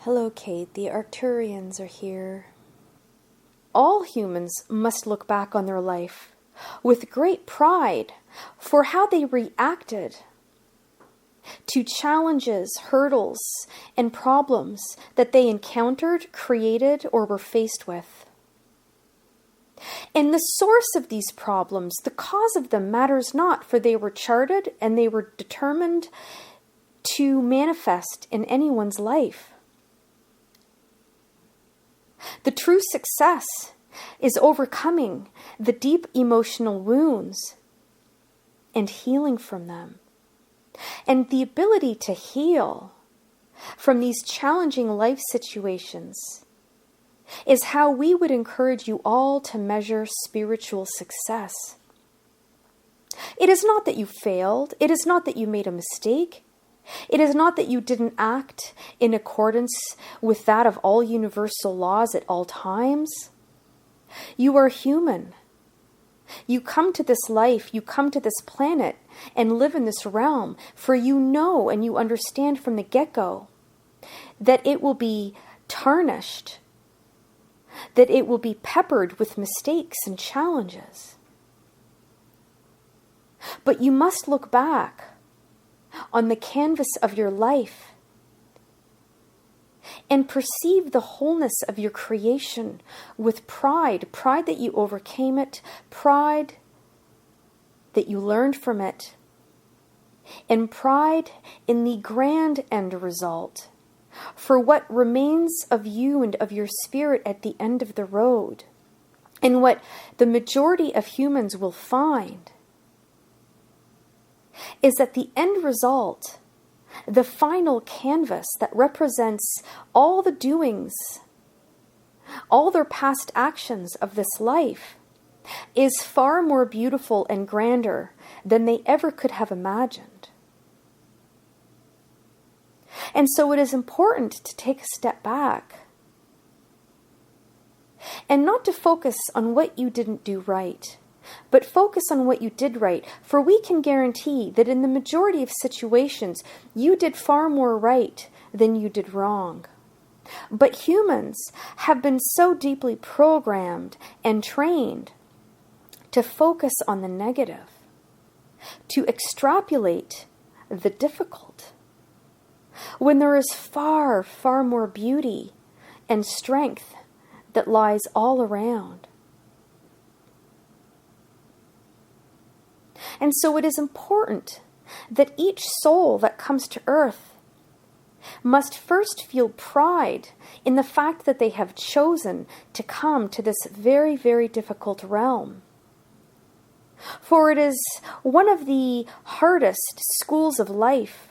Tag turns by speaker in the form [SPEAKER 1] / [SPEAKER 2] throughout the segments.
[SPEAKER 1] Hello, Kate. The Arcturians are here. All humans must look back on their life with great pride for how they reacted to challenges, hurdles, and problems that they encountered, created, or were faced with. And the source of these problems, the cause of them, matters not, for they were charted and they were determined to manifest in anyone's life. The true success is overcoming the deep emotional wounds and healing from them. And the ability to heal from these challenging life situations is how we would encourage you all to measure spiritual success. It is not that you failed. It is not that you made a mistake. It is not that you didn't act in accordance with that of all universal laws at all times. You are human. You come to this life, you come to this planet and live in this realm, for you know and you understand from the get-go that it will be tarnished, that it will be peppered with mistakes and challenges. But you must look back on the canvas of your life and perceive the wholeness of your creation with pride that you overcame it, pride that you learned from it, and pride in the grand end result, for what remains of you and of your spirit at the end of the road, and what the majority of humans will find is that the end result, the final canvas that represents all the doings, all their past actions of this life, is far more beautiful and grander than they ever could have imagined. And so it is important to take a step back and not to focus on what you didn't do right, but focus on what you did right, for we can guarantee that in the majority of situations, you did far more right than you did wrong. But humans have been so deeply programmed and trained to focus on the negative, to extrapolate the difficult, when there is far, far more beauty and strength that lies all around. And so it is important that each soul that comes to earth must first feel pride in the fact that they have chosen to come to this very, very difficult realm. For it is one of the hardest schools of life.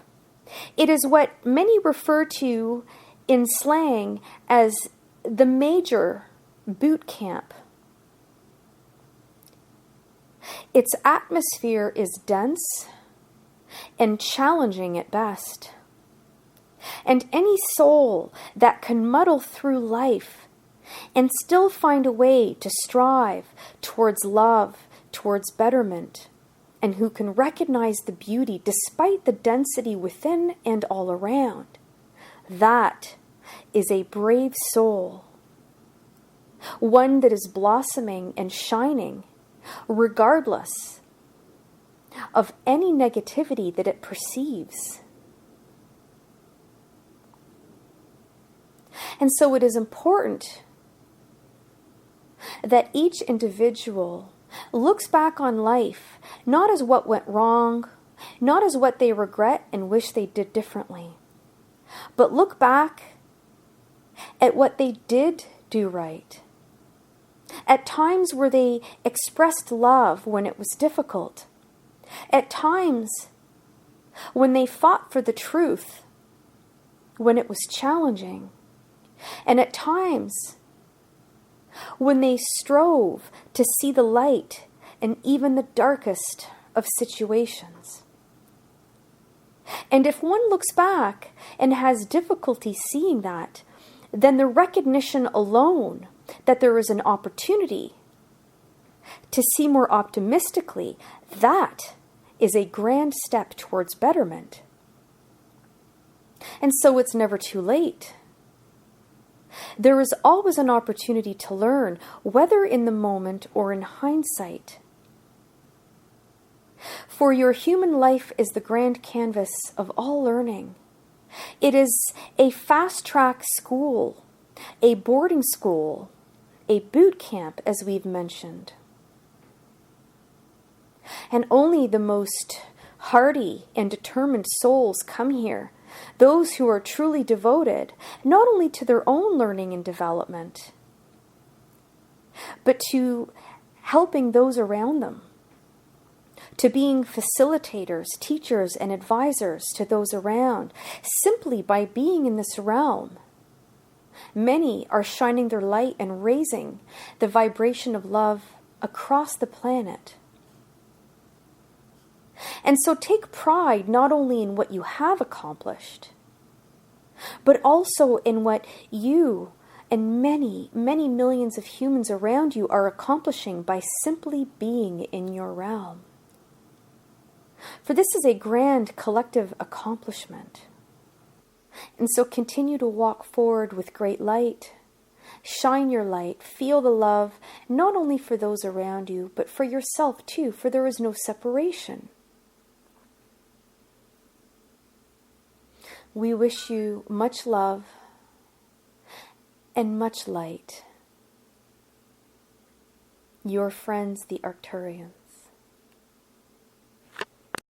[SPEAKER 1] It is what many refer to in slang as the major boot camp. Its atmosphere is dense and challenging at best. And any soul that can muddle through life and still find a way to strive towards love, towards betterment, and who can recognize the beauty despite the density within and all around, that is a brave soul. One that is blossoming and shining regardless of any negativity that it perceives. And so it is important that each individual looks back on life not as what went wrong, not as what they regret and wish they did differently, but look back at what they did do right. At times where they expressed love when it was difficult. At times when they fought for the truth when it was challenging. And at times when they strove to see the light in even the darkest of situations. And if one looks back and has difficulty seeing that, then the recognition alone that there is an opportunity to see more optimistically, that is a grand step towards betterment. And so it's never too late There is always an opportunity to learn, whether in the moment or in hindsight. For your human life is the grand canvas of all learning. It is a fast-track school, a boarding school, a boot camp, as we've mentioned. And only the most hardy and determined souls come here, those who are truly devoted, not only to their own learning and development, but to helping those around them, to being facilitators, teachers, and advisors to those around, simply by being in this realm. Many are shining their light and raising the vibration of love across the planet. And so take pride not only in what you have accomplished, but also in what you and many, many millions of humans around you are accomplishing by simply being in your realm. For this is a grand collective accomplishment. And so continue to walk forward with great light. Shine your light, feel the love, not only for those around you, but for yourself too, for there is no separation. We wish you much love and much light. Your friends, the Arcturians.